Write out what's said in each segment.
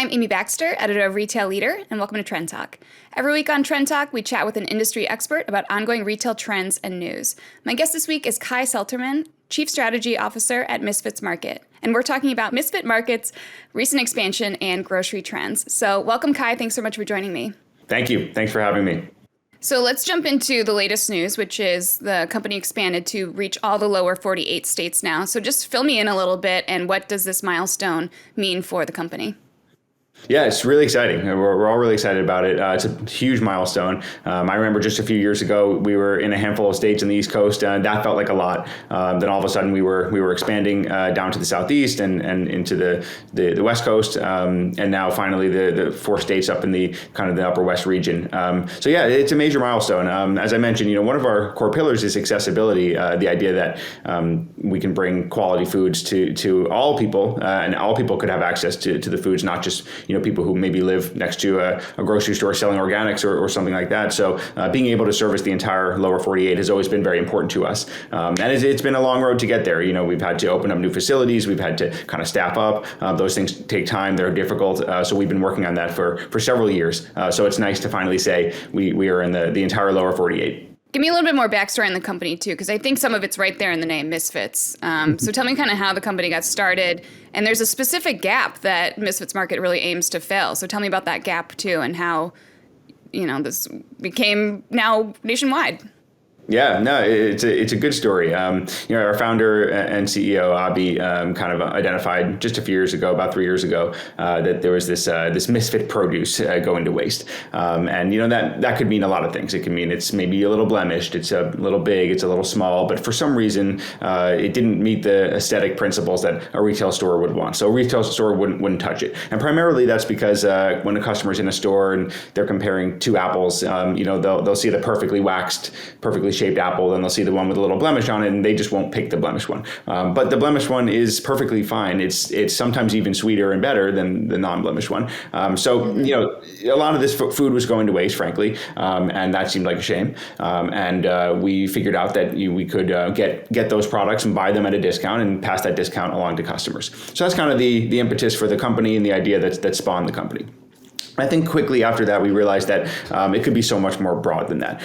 I'm Amy Baxter, editor of Retail Leader, and welcome to Trend Talk. Every week on Trend Talk, we chat with an industry expert about ongoing retail trends and news. My guest this week is Kai Selterman, Chief Strategy Officer at Misfits Market. And we're talking about Misfits Market's recent expansion and grocery trends. So welcome, Kai. Thanks so much for joining me. Thank you. Thanks for having me. So let's jump into the latest news, which is the company expanded to reach all the lower 48 states now. So just fill me in a little bit, and what does this milestone mean for the company? Yeah, it's really exciting. We're all really excited about it. It's a huge milestone. I remember just a few years ago, we were in a handful of states on the East Coast, and that felt like a lot. Then all of a sudden, we were expanding down to the Southeast and into the West Coast, and now finally the 4 states up in the kind of the Upper West region. So yeah, it's a major milestone. As I mentioned, one of our core pillars is accessibility. The idea that we can bring quality foods to all people, and all people could have access to the foods, not just people who maybe live next to a grocery store selling organics or something like that. So being able to service the entire lower 48 has always been very important to us. And it's been a long road to get there. We've had to open up new facilities. We've had to kind of staff up. Those things take time. They're difficult. So we've been working on that for several years. So it's nice to finally say we are in the entire lower 48. Give me a little bit more backstory on the company, too, because I think some of it's right there in the name, Misfits. So tell me kind of how the company got started. And there's a specific gap that Misfits Market really aims to fill. So tell me about that gap, too, and how, this became now nationwide. Yeah, no, it's a good story. Our founder and CEO Abi kind of identified just a few years ago, about 3 years ago, that there was this misfit produce going to waste, and that could mean a lot of things. It can mean it's maybe a little blemished, it's a little big, it's a little small, but for some reason it didn't meet the aesthetic principles that a retail store would want. So a retail store wouldn't touch it, and primarily that's because when a customer's in a store and they're comparing 2 apples, they'll see the perfectly waxed, perfectly shaped apple, then they'll see the one with a little blemish on it, and they just won't pick the blemished one. But the blemished one is perfectly fine. It's sometimes even sweeter and better than the non-blemished one. So a lot of this food was going to waste, frankly, and that seemed like a shame. And we figured out that we could get those products and buy them at a discount and pass that discount along to customers. So that's kind of the impetus for the company and the idea that spawned the company. I think quickly after that, we realized that it could be so much more broad than that.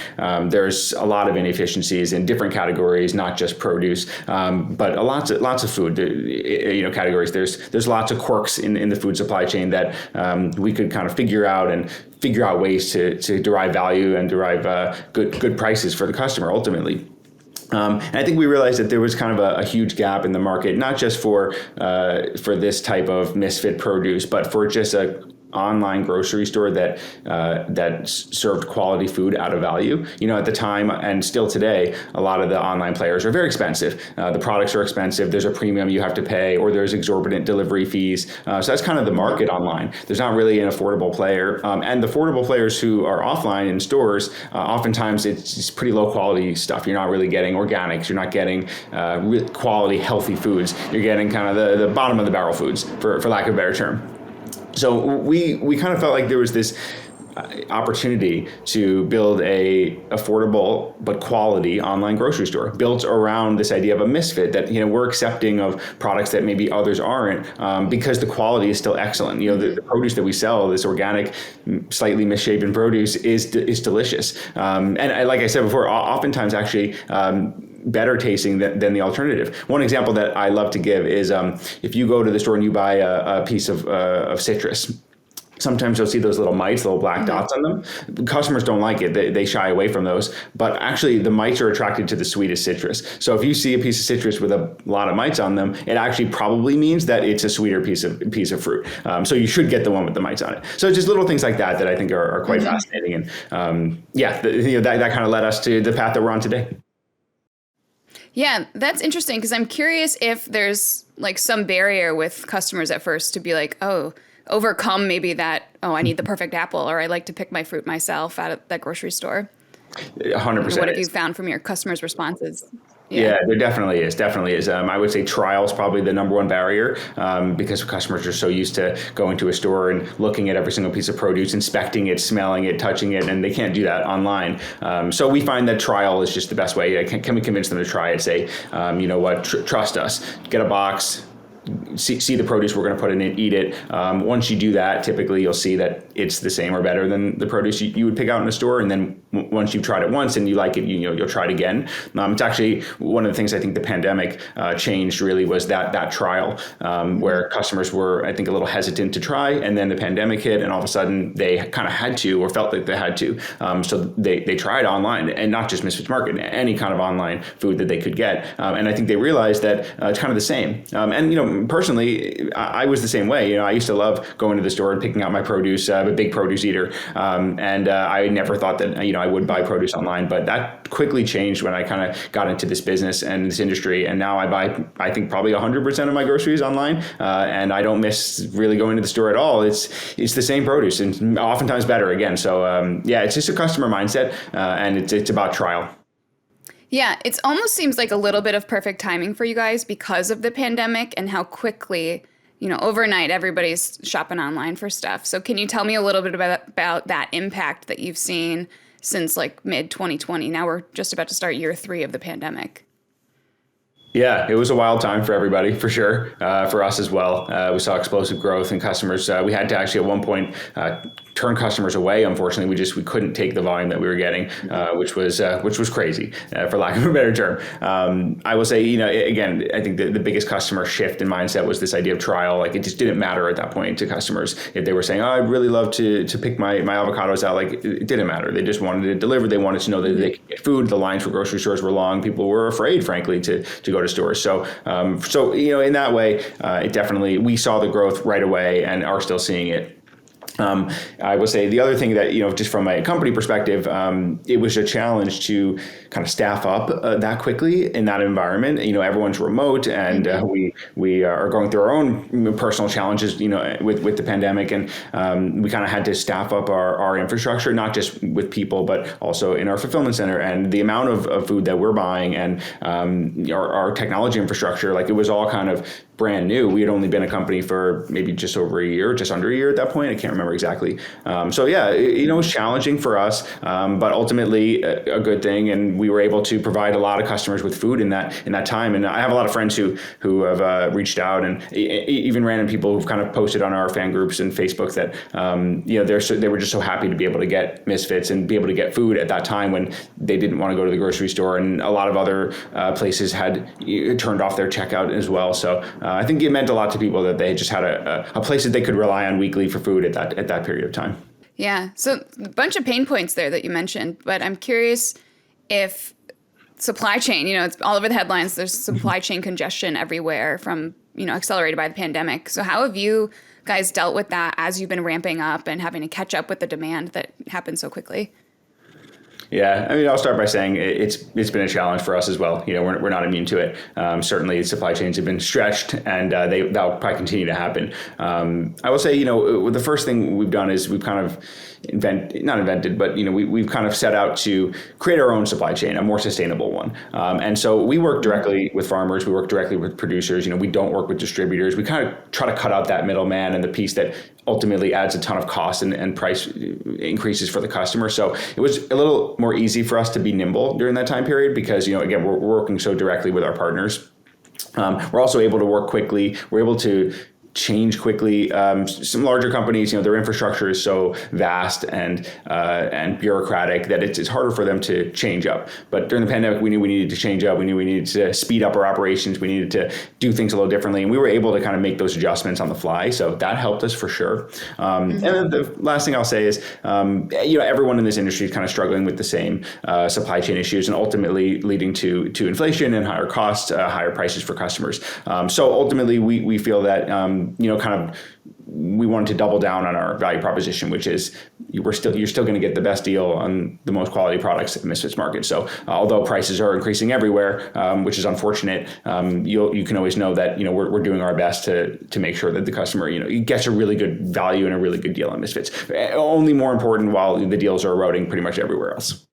There's a lot of inefficiencies in different categories, not just produce, but lots of food categories. There's lots of quirks in the food supply chain that we could kind of figure out ways to derive value and derive good prices for the customer ultimately. And I think we realized that there was kind of a huge gap in the market, not just for this type of misfit produce, but for just a online grocery store that served quality food at a value. At the time and still today, a lot of the online players are very expensive. The products are expensive. There's a premium you have to pay, or there's exorbitant delivery fees. So that's kind of the market online. There's not really an affordable player. And the affordable players who are offline in stores, oftentimes it's pretty low quality stuff. You're not really getting organics. You're not getting real quality, healthy foods. You're getting kind of the bottom of the barrel foods, for lack of a better term. So we kind of felt like there was this opportunity to build a affordable but quality online grocery store built around this idea of a misfit, that we're accepting of products that maybe others aren't, because the quality is still excellent. The produce that we sell, this organic, slightly misshapen produce, is delicious. And like I said before, oftentimes actually better tasting than the alternative. One example that I love to give is if you go to the store and you buy a piece of citrus. Sometimes you'll see those little mites, little black dots on them. Customers don't like it. They shy away from those. But actually, the mites are attracted to the sweetest citrus. So if you see a piece of citrus with a lot of mites on them, it actually probably means that it's a sweeter piece of fruit. So you should get the one with the mites on it. So just little things like that I think are quite fascinating. And that kind of led us to the path that we're on today. Yeah, that's interesting, because I'm curious if there's like some barrier with customers at first to be like, overcome maybe that, I need the perfect apple, or I like to pick my fruit myself at that grocery store. 100%. What have you found from your customers' responses? Yeah, there definitely is. I would say trial is probably the number one barrier, because customers are so used to going to a store and looking at every single piece of produce, inspecting it, smelling it, touching it, and they can't do that online. So we find that trial is just the best way. Can we convince them to try it? Say, trust us. Get a box. see the produce we're going to put in it, eat it. Once you do that, typically you'll see that it's the same or better than the produce you would pick out in a store. And then once you've tried it once and you like it, you'll try it again. It's actually one of the things I think the pandemic changed really was that trial where customers were, I think, a little hesitant to try. And then the pandemic hit and all of a sudden they kind of had to or felt like they had to. So they tried online, and not just Misfits Market, any kind of online food that they could get. And I think they realized that it's kind of the same. And personally, I was the same way. I used to love going to the store and picking out my produce. I'm a big produce eater. And I never thought that, I would buy produce online, but that quickly changed when I kind of got into this business and this industry. And now I buy, I think, probably 100% of my groceries online. And I don't miss really going to the store at all. It's the same produce and oftentimes better again. So it's just a customer mindset and it's about trial. Yeah, it almost seems like a little bit of perfect timing for you guys because of the pandemic and how quickly, overnight everybody's shopping online for stuff. So can you tell me a little bit about that impact that you've seen since like mid 2020? Now we're just about to start year 3 of the pandemic. Yeah, it was a wild time for everybody, for sure. For us as well. We saw explosive growth in customers. We had to actually at one point turn customers away. Unfortunately, we couldn't take the volume that we were getting, which was crazy, for lack of a better term. I will say, again, I think the biggest customer shift in mindset was this idea of trial. Like, it just didn't matter at that point to customers if they were saying, "Oh, I'd really love to pick my avocados out." Like, it didn't matter. They just wanted it delivered. They wanted to know that they could get food. The lines for grocery stores were long. People were afraid, frankly, to go to stores. So in that way, it definitely, we saw the growth right away and are still seeing it. I would say the other thing that, just from a company perspective, it was a challenge to kind of staff up that quickly in that environment. Everyone's remote and we are going through our own personal challenges, with the pandemic. And we kind of had to staff up our infrastructure, not just with people, but also in our fulfillment center. And the amount of food that we're buying and our technology infrastructure, like, it was all kind of brand new. We had only been a company for maybe just over a year, just under a year at that point. I can't remember exactly. It was challenging for us, but ultimately a good thing. And we were able to provide a lot of customers with food in that time. And I have a lot of friends who have reached out, and even random people who've kind of posted on our fan groups and Facebook that they were just so happy to be able to get Misfits and be able to get food at that time when they didn't want to go to the grocery store, and a lot of other places had turned off their checkout as well. So I think it meant a lot to people that they just had a place that they could rely on weekly for food at that period of time. Yeah. So a bunch of pain points there that you mentioned, but I'm curious if supply chain, it's all over the headlines. There's supply chain congestion everywhere from, accelerated by the pandemic. So how have you guys dealt with that as you've been ramping up and having to catch up with the demand that happened so quickly? Yeah, I'll start by saying it's been a challenge for us as well. We're not immune to it. Certainly, supply chains have been stretched, and that'll probably continue to happen. I will say, the first thing we've done is we've kind of we've kind of set out to create our own supply chain, a more sustainable one. And so we work directly with farmers. We work directly with producers. We don't work with distributors. We kind of try to cut out that middleman and the piece that ultimately adds a ton of cost and price increases for the customer. So it was a little more easy for us to be nimble during that time period because, again, we're working so directly with our partners. We're also able to work quickly. We're able to change quickly. Some larger companies, their infrastructure is so vast and bureaucratic that it's harder for them to change up. But during the pandemic, we knew we needed to change up. We knew we needed to speed up our operations. We needed to do things a little differently, and we were able to kind of make those adjustments on the fly. So that helped us for sure. And then the last thing I'll say is, everyone in this industry is kind of struggling with the same supply chain issues, and ultimately leading to inflation and higher costs, higher prices for customers. So ultimately, we feel that we wanted to double down on our value proposition, which is you're still going to get the best deal on the most quality products at Misfits Market. So although prices are increasing everywhere, which is unfortunate, you can always know that we're doing our best to make sure that the customer gets a really good value and a really good deal on Misfits. Only more important while the deals are eroding pretty much everywhere else.